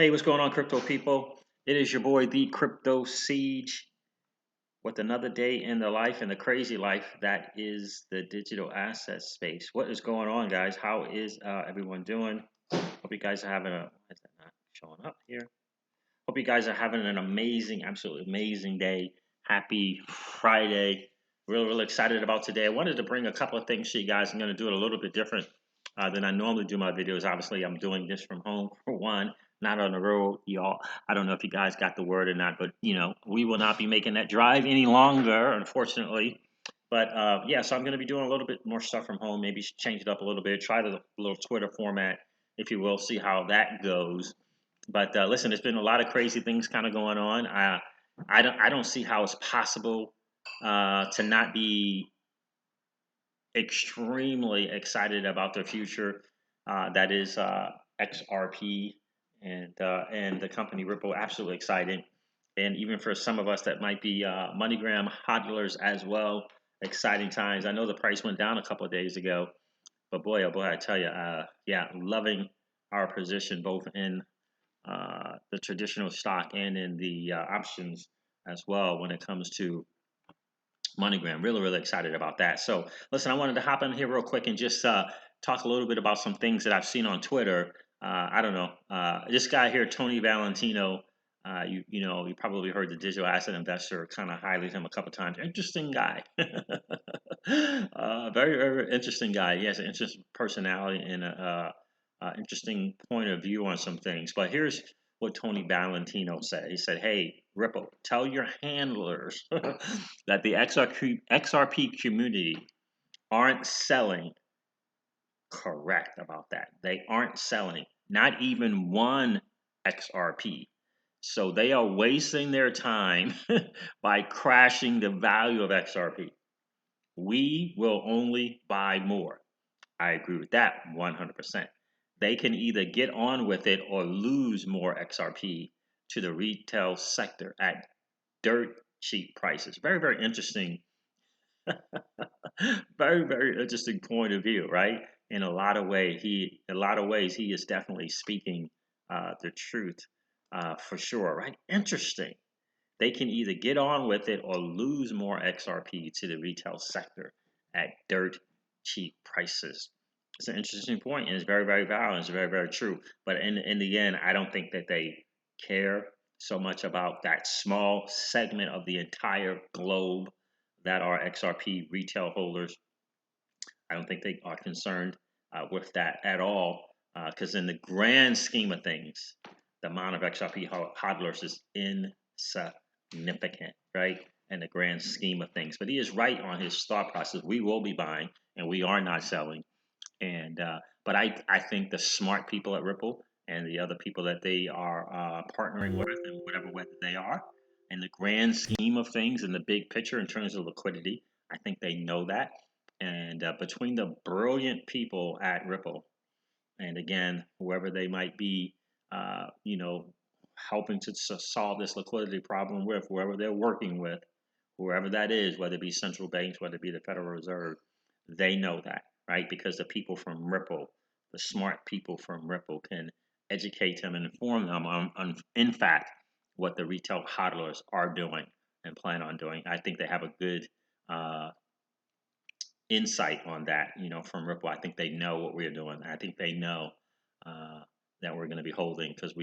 Hey, what's going on, crypto people? It is your boy, the Crypto Siege, with another day in the life and the crazy life that is the digital asset space. What is going on, guys? How is everyone doing? Hope you guys are having a. Why is that not showing up here? Hope you guys are having an amazing, absolutely amazing day. Happy Friday. Really excited about today. I wanted to bring a couple of things to you guys. I'm going to do it a little bit different than I normally do my videos. Obviously, I'm doing this from home for one, not on the road, y'all. I don't know if you guys got the word or not, but we will not be making that drive any longer, unfortunately. But yeah, so I'm going to be doing a little bit more stuff from home. Maybe change it up a little bit. Try the little Twitter format, if you will. See how that goes. But listen, there's been a lot of crazy things kind of going on. I don't see how it's possible to not be extremely excited about the future. That is XRP and the company Ripple. Absolutely exciting, and even for some of us that might be MoneyGram hodlers as well. Exciting times. I know the price went down a couple of days ago, but boy, oh boy, I tell you, yeah, loving our position both in the traditional stock and in the options as well when it comes to MoneyGram. Really excited about that. So, listen, I wanted to hop in here real quick and just talk a little bit about some things that I've seen on Twitter. I don't know. This guy here, Tony Valentino. You probably heard the digital asset investor kind of highlight him a couple times. Interesting guy. Very interesting guy. He has an interesting personality and a interesting point of view on some things. But here's what Tony Valentino said. He said, "Hey, Ripple, tell your handlers that the XRP community aren't selling." Correct about that. They aren't selling, not even one XRP. So they are wasting their time by crashing the value of XRP. We will only buy more. I agree with that 100%. They can either get on with it or lose more XRP to the retail sector at dirt cheap prices. Very interesting. Very interesting point of view, right? In a lot of ways, he is definitely speaking the truth for sure, right? Interesting. They can either get on with it or lose more XRP to the retail sector at dirt cheap prices. It's an interesting point, and it's very valid. It's very true. But in the end, I don't think that they care so much about that small segment of the entire globe that are XRP retail holders. I don't think they are concerned with that at all, because in the grand scheme of things, the amount of XRP hodlers is insignificant, right? In the grand scheme of things. But he is right on his thought process. We will be buying, and we are not selling. And but I think the smart people at Ripple and the other people that they are partnering with, in whatever way they are, in the grand scheme of things, in the big picture in terms of liquidity, I think they know that. And between the brilliant people at Ripple, and again, whoever they might be, helping to solve this liquidity problem with, whoever they're working with, whoever that is, whether it be central banks, whether it be the Federal Reserve, they know that, right? Because the people from Ripple, the smart people from Ripple, can educate them and inform them on in fact, what the retail hodlers are doing and plan on doing. I think they have a good insight on that, from Ripple. I think they know what we're doing. I think they know uh, that we're going to be holding because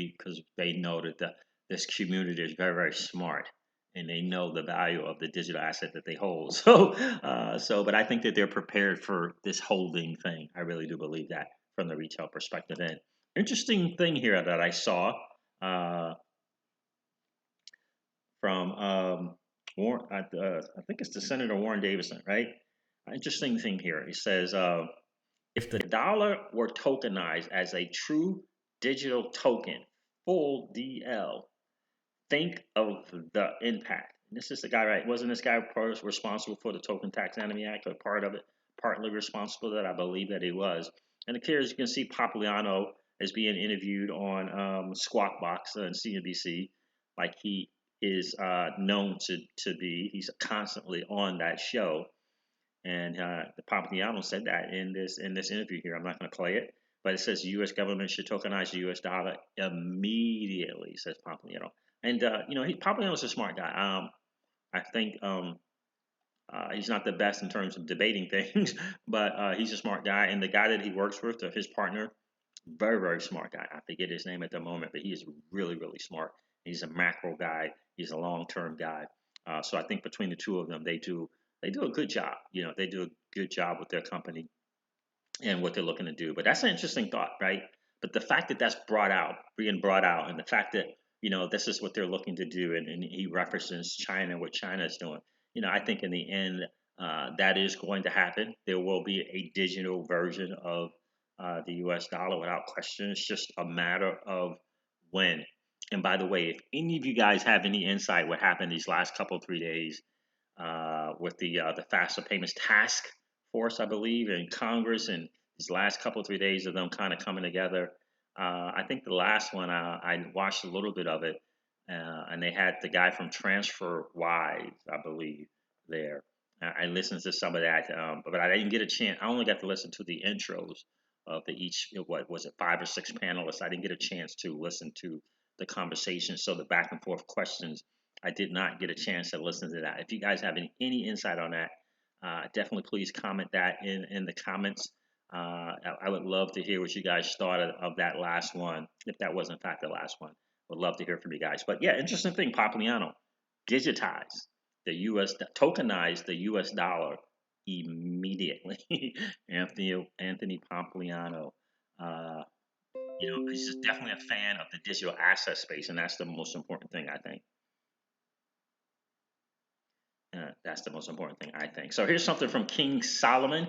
they know that this community is very smart and they know the value of the digital asset that they hold. But I think that they're prepared for this holding thing. I really do believe that from the retail perspective. And interesting thing here that I saw from Warren, I think it's the Senator Warren Davison, right? Interesting thing here. He says, if the dollar were tokenized as a true digital token, full DL, think of the impact. And this is the guy, right? Wasn't this guy responsible for the Token Taxonomy Act, or part of it, partly responsible? That I believe that he was. And here, as you can see, Papuliano is being interviewed on Squawk Box and CNBC, like he is known to be. He's constantly on that show. And the Papuliano said that in this interview here. I'm not going to play it, But it says the U.S. government should tokenize the U.S. dollar immediately, says Pompliano. And Pompliano's a smart guy. I think he's not the best in terms of debating things, but he's a smart guy. And the guy that he works with, his partner, very, very smart guy. I forget his name at the moment, but he is really, really smart. He's a macro guy. He's a long-term guy. So I think between the two of them, they do a good job. They do a good job with their company and what they're looking to do. But that's an interesting thought, right? But the fact that that's being brought out, and the fact that this is what they're looking to do, and he references China, what China is doing. I think in the end, that is going to happen. There will be a digital version of the U.S. dollar without question. It's just a matter of when. And by the way, if any of you guys have any insight what happened these last couple 3 days with the faster payments task force, I believe, in Congress, and these last couple 3 days of them kind of coming together. I think the last one I watched a little bit of it, and they had the guy from TransferWise, I believe, there. I listened to some of that, but I didn't get a chance. I only got to listen to the intros of what was it, 5 or 6 panelists. I didn't get a chance to listen to the conversation, so the back and forth questions. I did not get a chance to listen to that. If you guys have any insight on that, definitely please comment that in the comments. I would love to hear what you guys thought of that last one, if that was in fact the last one. Would love to hear from you guys. But yeah, interesting thing, Pompliano, digitize the U.S., tokenize the U.S. dollar immediately. Anthony Pompliano. He's just definitely a fan of the digital asset space, and that's the most important thing, I think. That's the most important thing, I think. So here's something from King Solomon.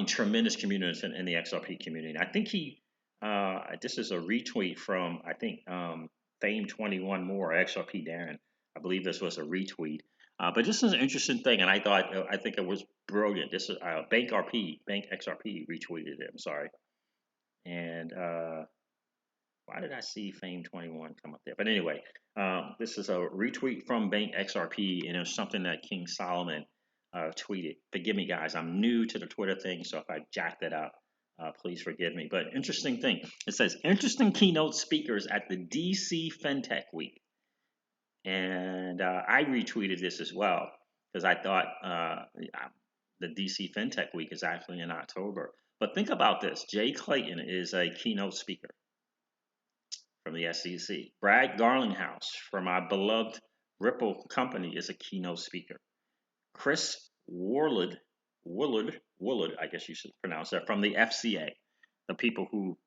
Tremendous community in the XRP community. I think this is a retweet from, I think, Fame21 More, XRP Darren. I believe this was a retweet. But this is an interesting thing, and I think it was brilliant. This is Bank XRP retweeted it. I'm sorry. And why did I see Fame21 come up there? But anyway, this is a retweet from Bank XRP, and it was something that King Solomon tweeted. Forgive me, guys. I'm new to the Twitter thing, so if I jacked it up, please forgive me. But interesting thing. It says, interesting keynote speakers at the DC FinTech Week. And I retweeted this as well because I thought the DC FinTech Week is actually in October. But think about this. Jay Clayton is a keynote speaker from the SEC. Brad Garlinghouse from our beloved Ripple company is a keynote speaker. Chris Woolard, I guess you should pronounce that, from the FCA, the people who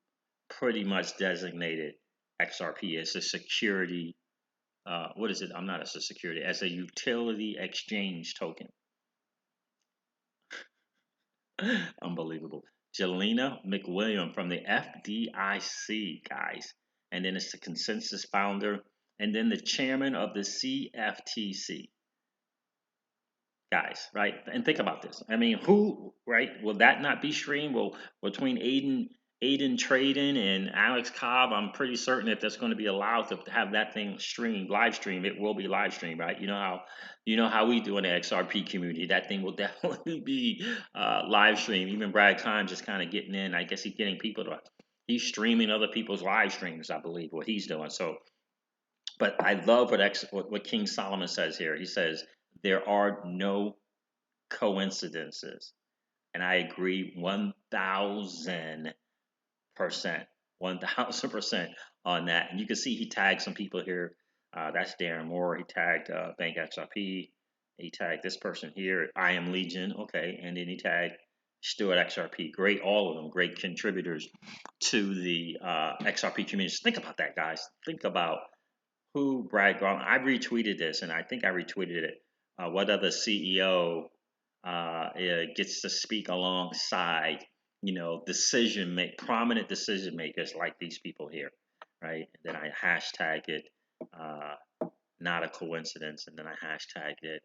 pretty much designated XRP as a security, what is it? I'm not as a security, as a utility exchange token. Unbelievable. Jelena McWilliam from the FDIC, guys. And then it's the Consensus founder, and then the chairman of the CFTC. Guys, right? And think about this. I mean, who, right? Will that not be streamed? Well, between Aiden Trading and Alex Cobb, I'm pretty certain that that's going to be allowed to have that thing streamed, live stream. It will be live streamed, right? You know how we do in the XRP community. That thing will definitely be live streamed. Even Brad Kime just kind of getting in. I guess he's getting people to. He's streaming other people's live streams, I believe, what he's doing. So, but I love what King Solomon says here. He says, there are no coincidences. And I agree 1,000%. 1,000% on that. And you can see he tagged some people here. That's Darren Moore. He tagged Bank XRP. He tagged this person here. I Am Legion. Okay. And then he tagged Stuart XRP. Great. All of them great contributors to the XRP community. Just think about that, guys. Think about who Brad Garland. I retweeted this, and I think I retweeted it. What other CEO gets to speak alongside, prominent decision makers like these people here, right? And then I hashtag it, not a coincidence, and then I hashtag it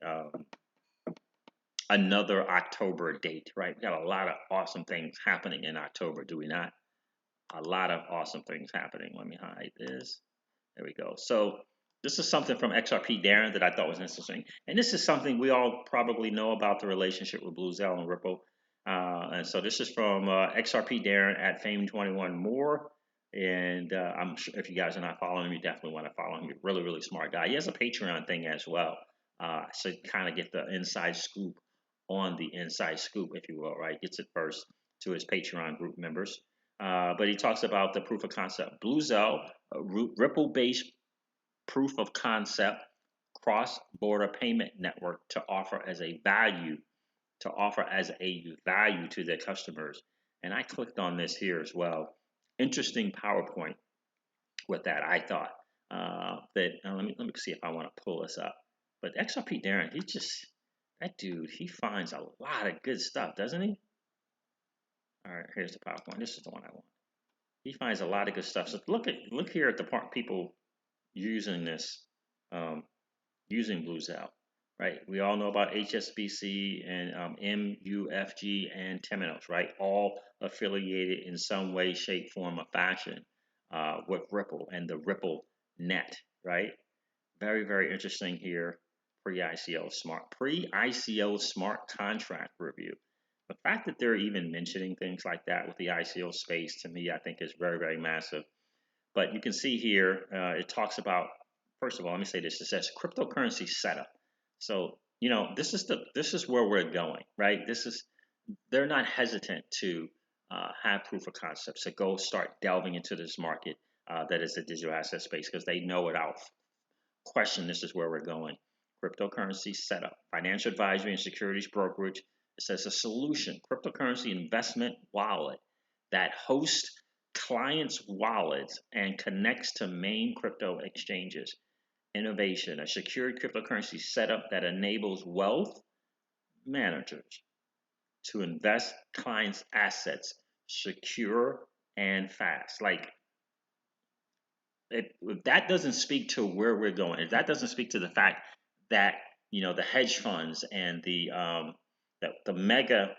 another October date, right? We got a lot of awesome things happening in October, do we not? A lot of awesome things happening. Let me hide this. There we go. So this is something from XRP Darren that I thought was interesting. And this is something we all probably know about the relationship with Blue Zell and Ripple. And so this is from XRP Darren at Fame21 More. And I'm sure if you guys are not following him, you definitely want to follow him. He's a really, really smart guy. He has a Patreon thing as well. So you kind of get the inside scoop on the inside scoop, if you will, right? Gets it first to his Patreon group members. But he talks about the proof of concept. Blue Zell, Ripple-based proof of concept cross-border payment network to offer as a value to their customers. And I clicked on this here as well. Interesting PowerPoint with that. I thought that let me see if I want to pull this up. But XRP Darren, that dude, he finds a lot of good stuff, doesn't he? All right, here's the PowerPoint. This is the one I want. He finds a lot of good stuff. So look here at the part people using this, using Blue Zell, right? We all know about HSBC and MUFG and Temenos, right? All affiliated in some way, shape, form, or fashion with Ripple and the Ripple net, right? Very, very interesting here. Pre-ICO smart contract review. The fact that they're even mentioning things like that with the ICO space, to me, I think is very, very massive. But you can see here, it talks about, first of all, let me say this. It says cryptocurrency setup. So, this is where we're going, right? They're not hesitant to have proof of concepts, to go start delving into this market that is the digital asset space, because they know without question this is where we're going. Cryptocurrency setup, financial advisory and securities brokerage. It says a solution, cryptocurrency investment wallet that hosts clients' wallets and connects to main crypto exchanges. Innovation, a secured cryptocurrency setup that enables wealth managers to invest clients' assets secure and fast. Like, if that doesn't speak to where we're going, if that doesn't speak to the fact that the hedge funds and the mega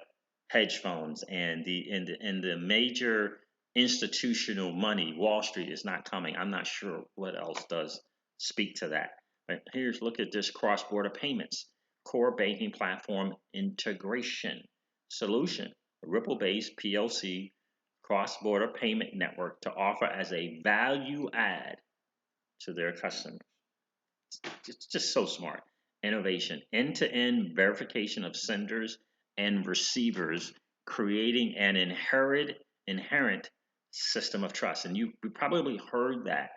hedge funds and the major institutional money, Wall Street is not coming. I'm not sure what else does speak to that. But look at this cross-border payments, core banking platform integration solution, Ripple-based PLC cross-border payment network to offer as a value add to their customers. It's just so smart. Innovation, end-to-end verification of senders and receivers, creating an inherent system of trust. And you probably heard that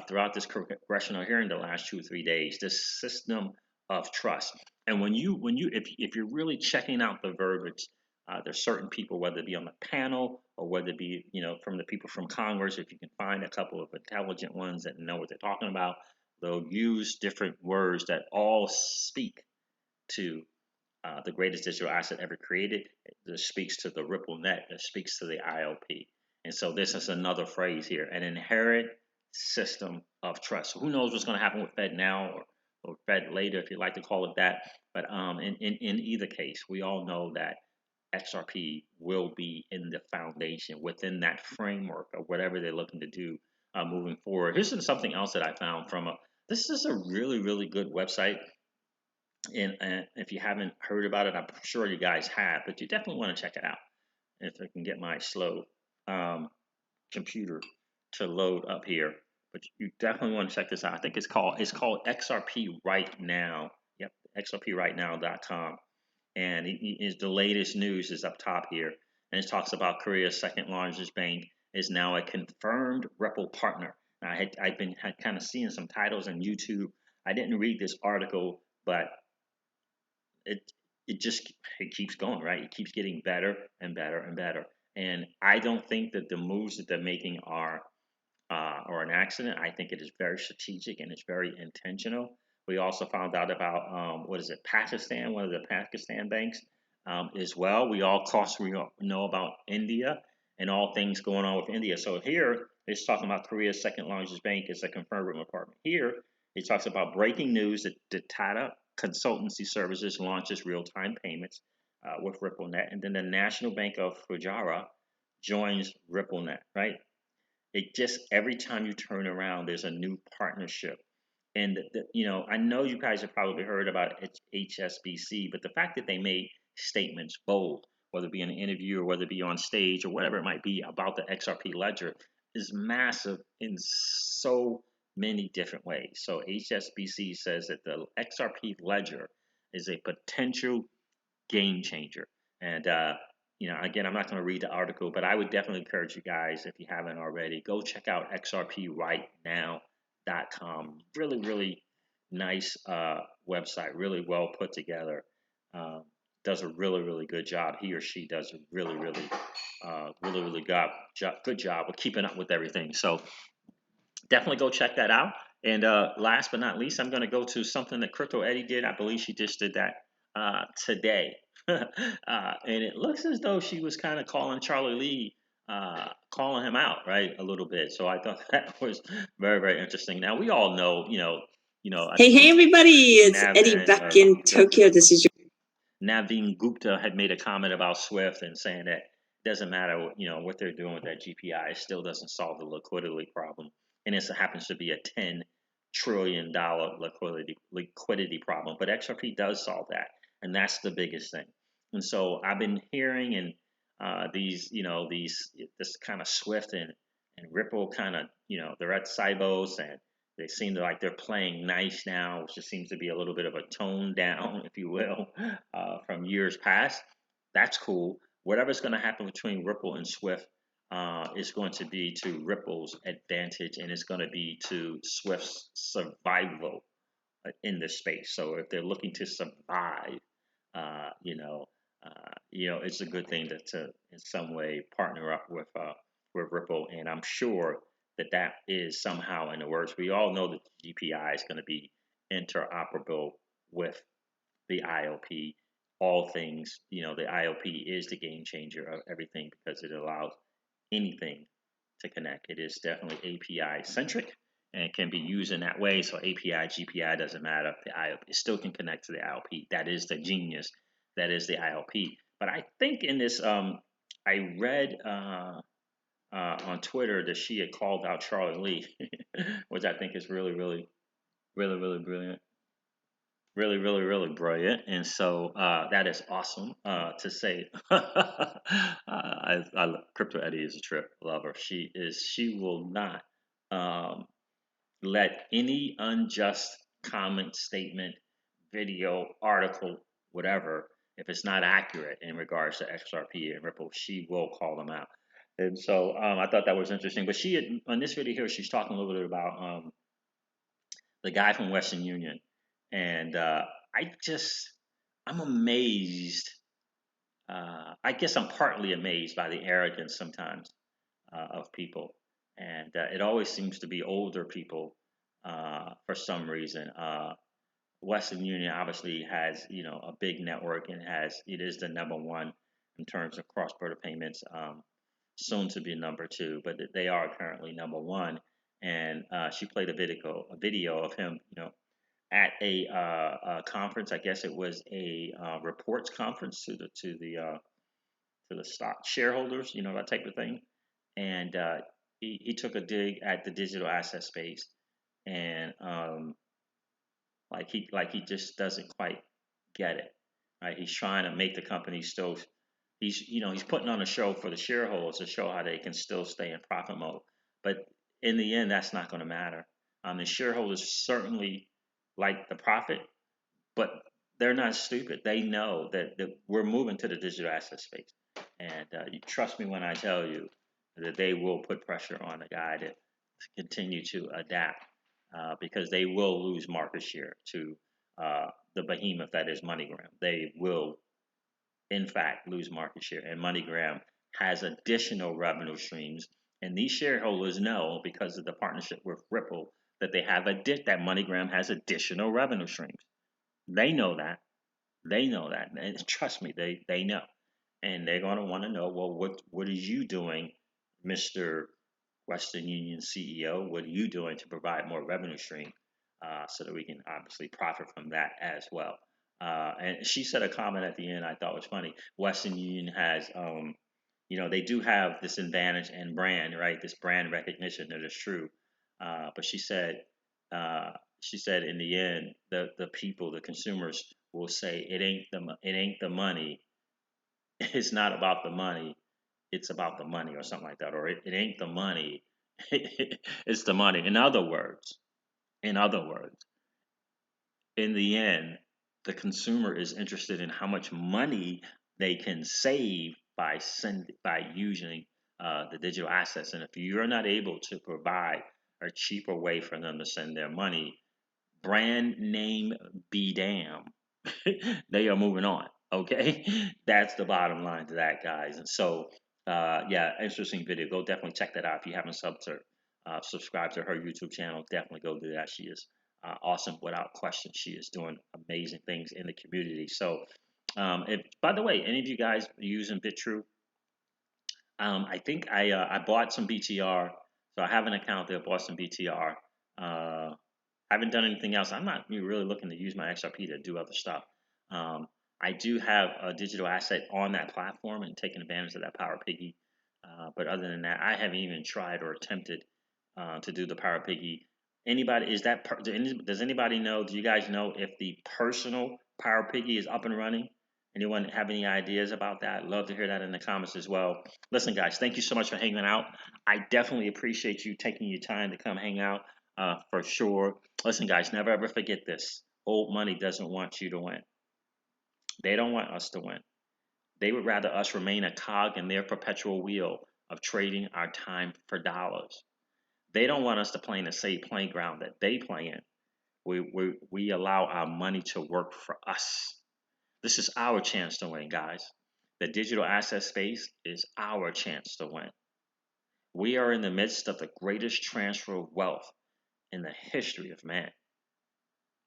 throughout this congressional hearing the last 2 or 3 days. This system of trust. And if you're really checking out the verbiage, there's certain people, whether it be on the panel or whether it be from the people from Congress, if you can find a couple of intelligent ones that know what they're talking about, they'll use different words that all speak to the greatest digital asset ever created. That speaks to the Ripple net. That speaks to the IOP. And so this is another phrase here: an inherent system of trust. So who knows what's going to happen with Fed now or Fed later, if you like to call it that. But in either case, we all know that XRP will be in the foundation within that framework of whatever they're looking to do moving forward. Here's something else that I found from this is a really, really good website. And if you haven't heard about it, I'm sure you guys have, but you definitely want to check it out. If I can get my slow computer to load up here, but you definitely want to check this out. I think it's called XRP Right Now. Yep, XRPRightNow.com. And the latest news is up top here, and it talks about Korea's second largest bank is now a confirmed Ripple partner. Now, I've been kind of seeing some titles on YouTube. I didn't read this article, but it keeps going, right? It keeps getting better and better and better. And I don't think that the moves that they're making are an accident. I think it is very strategic and it's very intentional. We also found out about Pakistan, one of the Pakistan banks as well. We all know about India and all things going on with India. So here it's talking about Korea's second largest bank is a confirmed Ripple partner. Here it talks about breaking news that Tata Consultancy Services launches real-time payments with RippleNet, and then the National Bank of Gujarat joins RippleNet, right? It just, every time you turn around, there's a new partnership. And, I know you guys have probably heard about HSBC, but the fact that they made statements bold whether it be in an interview or whether it be on stage or whatever it might be about the XRP ledger, is massive in so many different ways. So HSBC says that the XRP ledger is a potential game changer. And again, I'm not going to read the article, but I would definitely encourage you guys, if you haven't already, go check out xrprightnow.com. Really, really nice website, really well put together. Does a really, really good job. He or she does a really, really, really good job of keeping up with everything. So definitely go check that out. And last but not least, I'm going to go to something that Crypto Eddie did. I believe she just did that today. And it looks as though she was kind of calling Charlie Lee, calling him out, right, a little bit. So I thought that was very, very interesting. Now, we all know, I Hey, think hey, everybody. It's Eddie Navin, back in Tokyo. This is Naveen Gupta had made a comment about Swift and saying that it doesn't matter, what they're doing with that GPI, it still doesn't solve the liquidity problem, and it happens to be a $10 trillion liquidity problem. But XRP does solve that, and that's the biggest thing. And so I've been hearing and this kind of Swift and Ripple kind of, they're at Cybos and they seem to like they're playing nice now, which just seems to be a little bit of a tone down, if you will, from years past. That's cool. Whatever's going to happen between Ripple and Swift is going to be to Ripple's advantage, and it's going to be to Swift's survival in this space. So if they're looking to survive, uh, you know, it's a good thing to in some way partner up with Ripple, and I'm sure that is somehow in the works. We all know that the GPI is going to be interoperable with the IOP. All things, the IOP is the game changer of everything because it allows anything to connect. It is definitely API centric and can be used in that way. So API, GPI doesn't matter. The IOP it still can connect to the IOP. That is the genius. That is the IOP. But I think in this, I read on Twitter that she had called out Charlie Lee, which I think is really, really, really, really brilliant. Really, really, really brilliant, and so that is awesome to say. Crypto Eddie is a trip lover. She is. She will not um, let any unjust comment, statement, video, article, whatever, if it's not accurate in regards to XRP and Ripple, she will call them out. And so I thought that was interesting. But she had, on this video here, she's talking a little bit about the guy from Western Union, and I'm amazed. I guess I'm partly amazed by the arrogance sometimes of people, and it always seems to be older people for some reason. Western Union obviously has a big network and it is the number one in terms of cross-border payments. Soon to be number two, but they are currently number one. And she played a video of him, at a conference. I guess it was a reports conference to the stock shareholders, that type of thing. And he took a dig at the digital asset space, and like he just doesn't quite get it. Right? He's trying to make the company still. He's putting on a show for the shareholders to show how they can still stay in profit mode. But in the end, that's not going to matter. The shareholders certainly like the profit, but they're not stupid. They know that we're moving to the digital asset space, and you trust me when I tell you that they will put pressure on the guy to continue to adapt, because they will lose market share to the behemoth that is MoneyGram. They will, in fact, lose market share, and MoneyGram has additional revenue streams, and these shareholders know because of the partnership with Ripple that that MoneyGram has additional revenue streams. They know that. They know that. And trust me, they know. And they're going to want to know, well, what are you doing, Mr. Western Union CEO? What are you doing to provide more revenue stream so that we can obviously profit from that as well? And she said a comment at the end I thought was funny. Western Union has, they do have this advantage and brand, right? This brand recognition that is true. But uh, she said in the end, the people, the consumers will say it ain't the money, it's not about the money, it's about the money, or something like that, or it ain't the money, it's the money. In other words, in the end, the consumer is interested in how much money they can save by using the digital assets. And if you're not able to provide a cheaper way for them to send their money, brand name be damn, they are moving on. Okay, that's the bottom line to that, guys. And so, yeah, interesting video. Go definitely check that out if you haven't subscribed to her YouTube channel. Definitely go do that. She is awesome, without question. She is doing amazing things in the community. So, if by the way, any of you guys are using BitTrue, I think I bought some BTR, so I have an account there. Bought some BTR. Haven't done anything else. I'm not really looking to use my XRP to do other stuff. I do have a digital asset on that platform and taking advantage of that Power Piggy. But other than that, I haven't even tried or attempted to do the Power Piggy. Anybody does anybody know? Do you guys know if the personal Power Piggy is up and running? Anyone have any ideas about that? Love to hear that in the comments as well. Listen, guys, thank you so much for hanging out. I definitely appreciate you taking your time to come hang out for sure. Listen, guys, never ever forget this. Old money doesn't want you to win. They don't want us to win. They would rather us remain a cog in their perpetual wheel of trading our time for dollars. They don't want us to play in the same playground that they play in. We allow our money to work for us. This is our chance to win, guys. The digital asset space is our chance to win. We are in the midst of the greatest transfer of wealth in the history of man.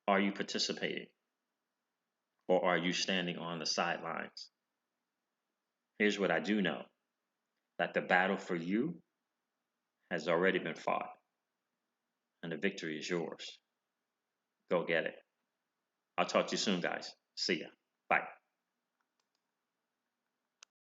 Are you participating? Or are you standing on the sidelines? Here's what I do know, that the battle for you has already been fought, and the victory is yours. Go get it. I'll talk to you soon, guys. See ya. Bye.